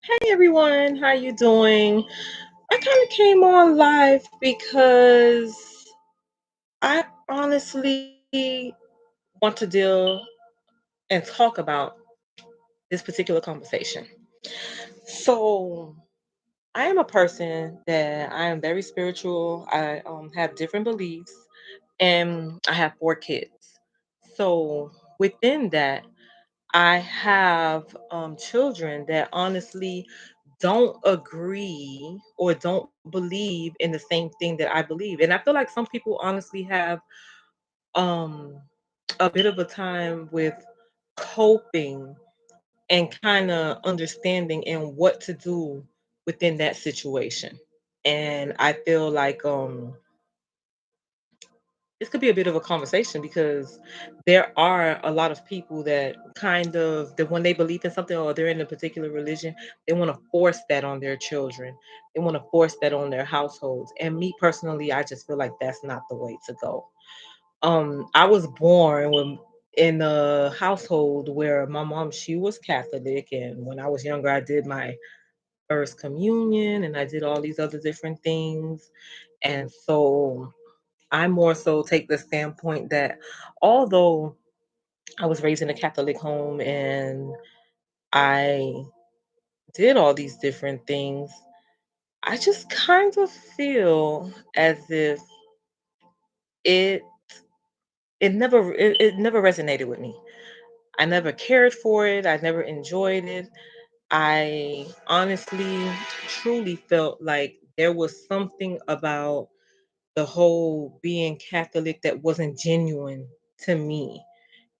Hey everyone, how you doing? I kind of came on live because I honestly want to deal and talk about this particular conversation. So, I am a person that I am very spiritual. I have different beliefs, and I have 4 kids. So, within that, I have children that honestly don't agree or don't believe in the same thing that I believe. And I feel like some people honestly have um, a bit of a time with coping and kind of understanding and what to do within that situation. And I feel like this could be a bit of a conversation because there are a lot of people that kind of that when they believe in something or they're in a particular religion, they want to force that on their children. They want to force that on their households. And me personally, I just feel like that's not the way to go. I was born in a household where my mom, she was Catholic, and when I was younger, I did my first communion and I did all these other different things. And so I more so take the standpoint that although I was raised in a Catholic home and I did all these different things, I just kind of feel as if it it never resonated with me. I never cared for it. I never enjoyed it. I honestly truly felt like there was something about the whole being Catholic that wasn't genuine to me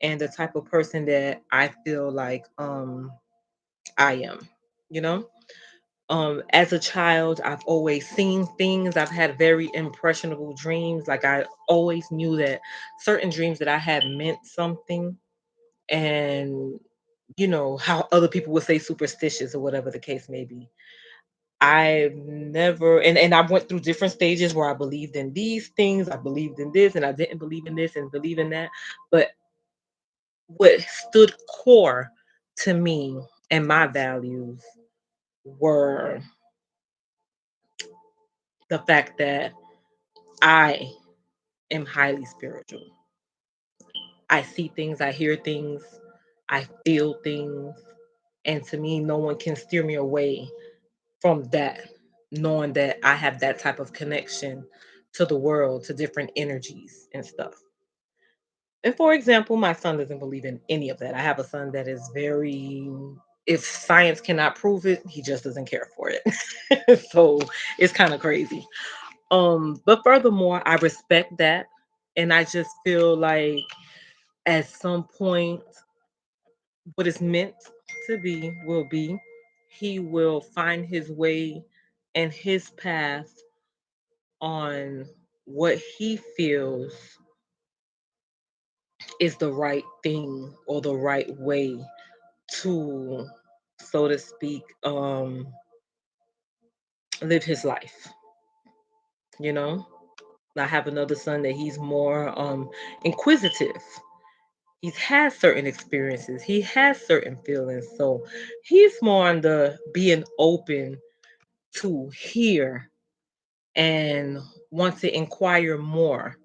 and the type of person that I feel like I am, you know? As a child, I've always seen things. I've had very impressionable dreams. Like I always knew that certain dreams that I had meant something and how other people would say superstitious or whatever the case may be. I've never and I went through different stages where I believed in these things, I believed in this, and I didn't believe in this and believe in that. But what stood core to me and my values were the fact that I am highly spiritual. I see things, I hear things, I feel things, and to me, no one can steer me away from that, knowing that I have that type of connection to the world, to different energies and stuff. And for example, my son doesn't believe in any of that. I have a son that is very, if science cannot prove it, he just doesn't care for it. So it's kind of crazy. But furthermore, I respect that. And I just feel like at some point, what is meant to be will be. He will find his way and his path on what he feels is the right thing or the right way to, so to speak, live his life, you know? I have another son that he's more inquisitive. He's had certain experiences, he has certain feelings. So he's more on the being open to hear and want to inquire more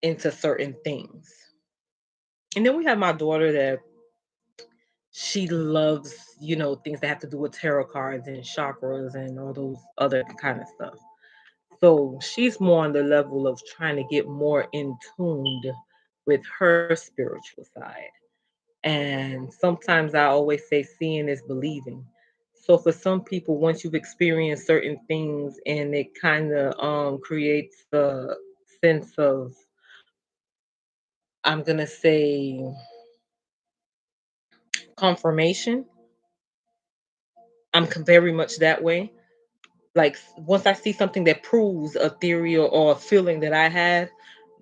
into certain things. And then we have my daughter that she loves, things that have to do with tarot cards and chakras and all those other kind of stuff. So she's more on the level of trying to get more in tuned with her spiritual side. And sometimes I always say seeing is believing. So for some people, once you've experienced certain things and it kind of creates a sense of, I'm gonna say, confirmation. Very much that way. Like once I see something that proves a theory or a feeling that I have,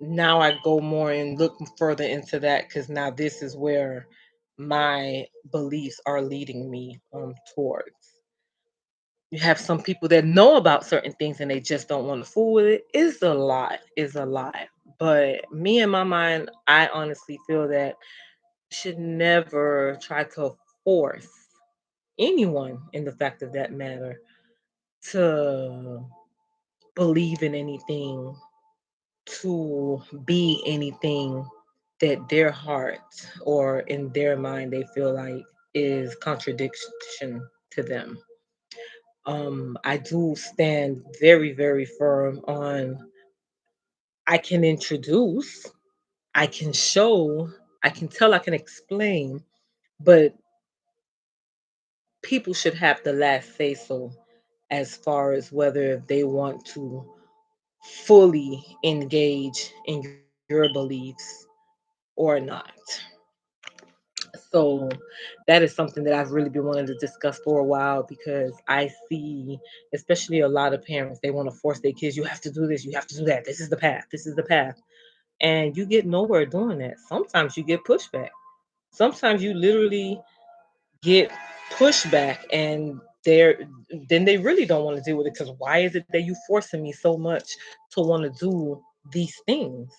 now I go more and look further into that because now this is where my beliefs are leading me towards. You have some people that know about certain things and they just don't want to fool with it. It's a lot. It's a lot. But me in my mind, I honestly feel that you should never try to force anyone in the fact of that matter to believe in anything, to be anything that their heart or in their mind they feel like is contradiction to them. I do stand very, very firm on I can introduce, I can show, I can tell, I can explain, but people should have the last say so as far as whether they want to fully engage in your beliefs or not. So that is something that I've really been wanting to discuss for a while because I see, especially a lot of parents, they want to force their kids, you have to do this, you have to do that. This is the path. This is the path. And you get nowhere doing that. Sometimes you get pushback. Sometimes you literally get pushback and they're then they really don't want to deal with it because why is it that you forcing me so much to want to do these things?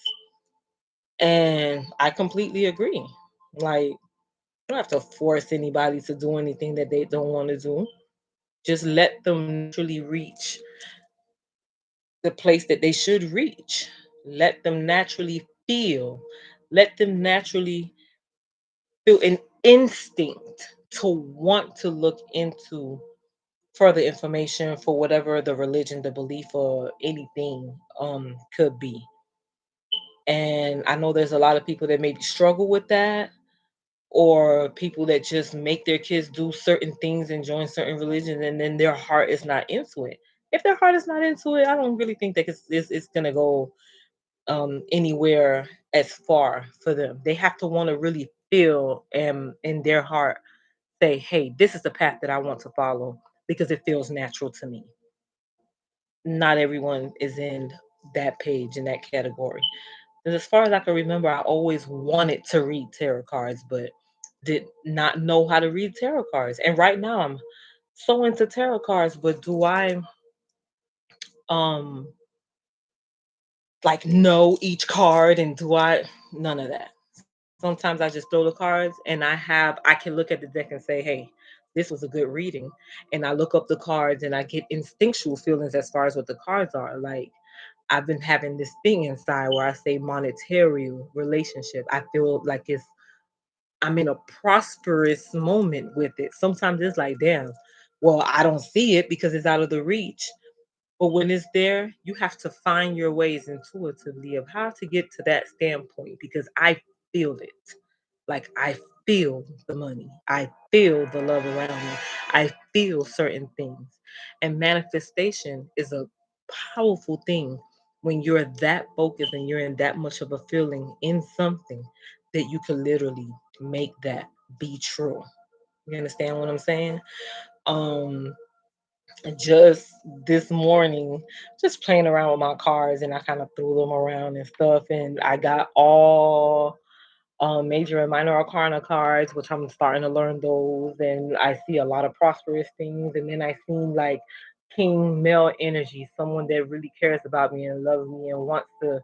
And I completely agree. Like, you don't have to force anybody to do anything that they don't want to do. Just let them naturally reach the place that they should reach. Let them naturally feel. Let them naturally feel an instinct to want to look into further information for whatever the religion, the belief, or anything could be. And I know there's a lot of people that maybe struggle with that, or people that just make their kids do certain things and join certain religions, and then their heart is not into it. If their heart is not into it, I don't really think that it's gonna go anywhere as far for them. They have to want to really feel in their heart say, hey, this is the path that I want to follow because it feels natural to me. Not everyone is in that page in that category. And as far as I can remember, I always wanted to read tarot cards, but did not know how to read tarot cards. And right now I'm so into tarot cards, but do I um like know each card and do I none of that. Sometimes I just throw the cards and I can look at the deck and say, "Hey, this was a good reading." And I look up the cards and I get instinctual feelings as far as what the cards are. Like I've been having this thing inside where I say monetary relationship. I feel like I'm in a prosperous moment with it. Sometimes it's like, damn, well, I don't see it because it's out of the reach. But when it's there, you have to find your ways intuitively of how to get to that standpoint because I feel it. Like I feel the money. I feel the love around me. I feel certain things. And manifestation is a powerful thing when you're that focused and you're in that much of a feeling in something that you can literally make that be true. You understand what I'm saying? Um just this morning, just playing around with my cards and I kind of threw them around and stuff. And I got all major and minor arcana cards, which I'm starting to learn those. And I see a lot of prosperous things. And then I seen like king male energy, someone that really cares about me and loves me and wants to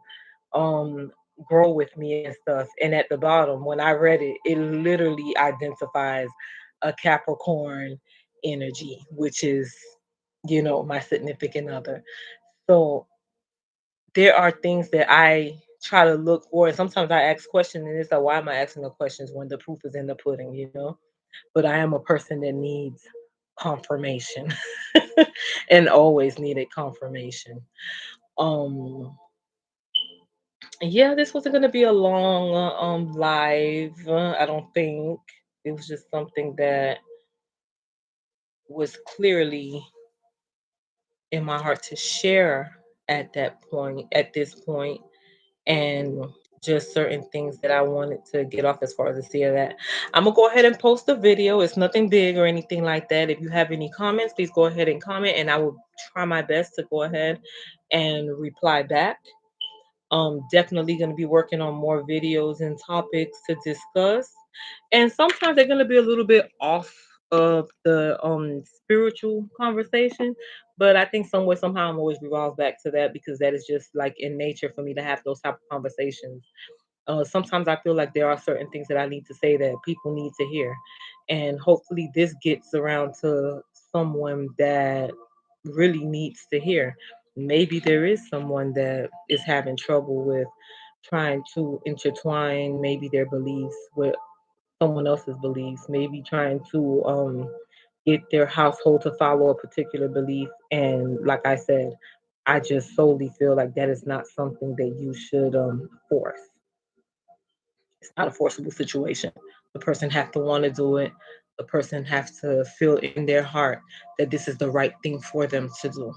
um grow with me and stuff. And at the bottom, when I read it, it literally identifies a Capricorn energy, which is, my significant other. So there are things that I try to look for. And sometimes I ask questions, and it's like, why am I asking the questions when the proof is in the pudding? But I am a person that needs confirmation and always needed confirmation. Um, yeah, this wasn't gonna be a long live. I don't think it was just something that was clearly in my heart to share at this point, and just certain things that I wanted to get off as far as the see of that. I'm gonna go ahead and post the video. It's nothing big or anything like that. If you have any comments, please go ahead and comment, and I will try my best to go ahead and reply back. Definitely going to be working on more videos and topics to discuss. And sometimes they're going to be a little bit off of the spiritual conversation, but I think some way somehow I'm always revolve back to that because that is just like in nature for me to have those type of conversations. Sometimes I feel like there are certain things that I need to say that people need to hear. And hopefully this gets around to someone that really needs to hear. Maybe there is someone that is having trouble with trying to intertwine maybe their beliefs with someone else's beliefs, maybe trying to get their household to follow a particular belief. And like I said, I just solely feel like that is not something that you should force. It's not a forcible situation. The person have to want to do it. The person have to feel in their heart that this is the right thing for them to do.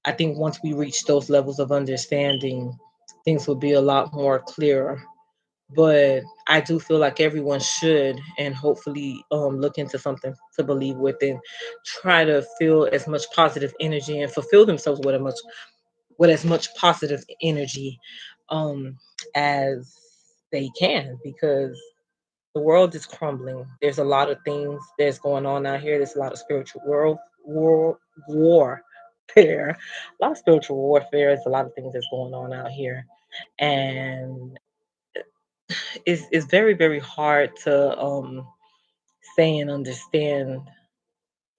I think once we reach those levels of understanding, things will be a lot more clearer. But I do feel like everyone should and hopefully look into something to believe with and try to feel as much positive energy and fulfill themselves with as much positive energy um as they can, because the world is crumbling. There's a lot of things that's going on out here. There's a lot of spiritual world war warfare. A lot of spiritual warfare. There's a lot of things that's going on out here. And it's very, very hard to say and understand.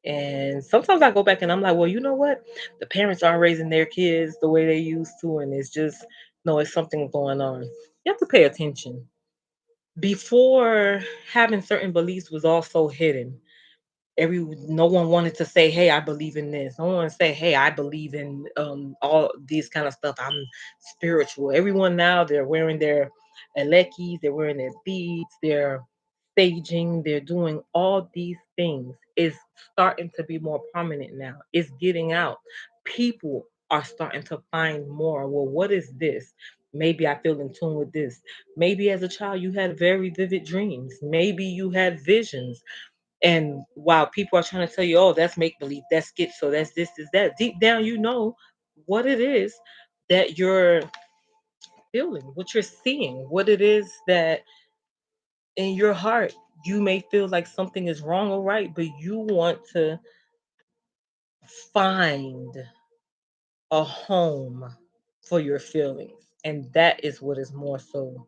And sometimes I go back and I'm like, well, you know what? The parents aren't raising their kids the way they used to, and it's just no, it's something going on. You have to pay attention. Before, having certain beliefs was also hidden. No one wanted to say, hey, I believe in this. No one wanted to say, hey, I believe in all these kind of stuff. I'm spiritual. Everyone now, they're wearing their elekis, they're wearing their beads, they're staging, they're doing all these things. Is starting to be more prominent now. It's getting out. People are starting to find more, well, what is this? Maybe I feel in tune with this. Maybe as a child you had very vivid dreams, maybe you had visions. And while people are trying to tell you, oh, that's make believe, that's schizo, that's this, is that, deep down, you know what it is that you're feeling, what you're seeing, what it is that in your heart you may feel like something is wrong or right, but you want to find a home for your feelings. And that is what is more so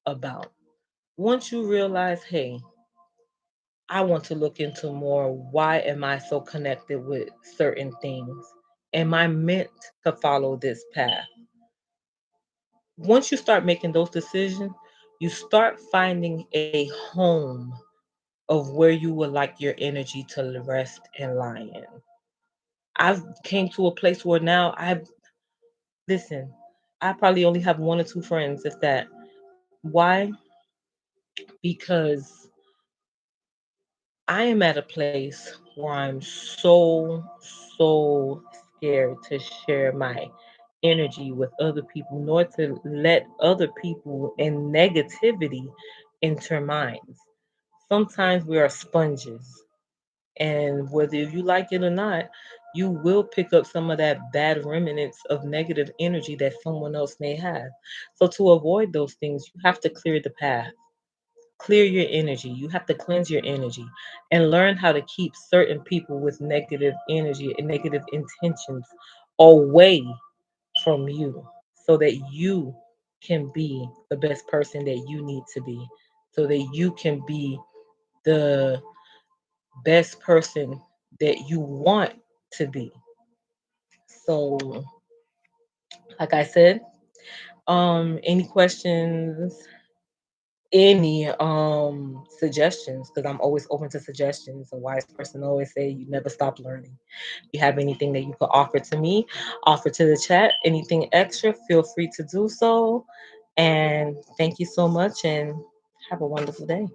about. Once you realize, hey, I want to look into more. Why am I so connected with certain things? Am I meant to follow this path? Once you start making those decisions, you start finding a home of where you would like your energy to rest and lie in. I've came to a place where now I listen, I probably only have one or two friends, if that. Why? Because I am at a place where I'm so scared to share my energy with other people, nor to let other people and negativity enter minds. Sometimes we are sponges, and whether you like it or not, you will pick up some of that bad remnants of negative energy that someone else may have. So, to avoid those things, you have to clear the path, clear your energy. You have to cleanse your energy and learn how to keep certain people with negative energy and negative intentions away from you so that you can be the best person that you need to be, so that you can be the best person that you want to be. So, like I said, any questions, any suggestions, because I'm always open to suggestions. A wise person always say you never stop learning. You have anything that you could offer to me, offer to the chat, anything extra, feel free to do so. And thank you so much and have a wonderful day.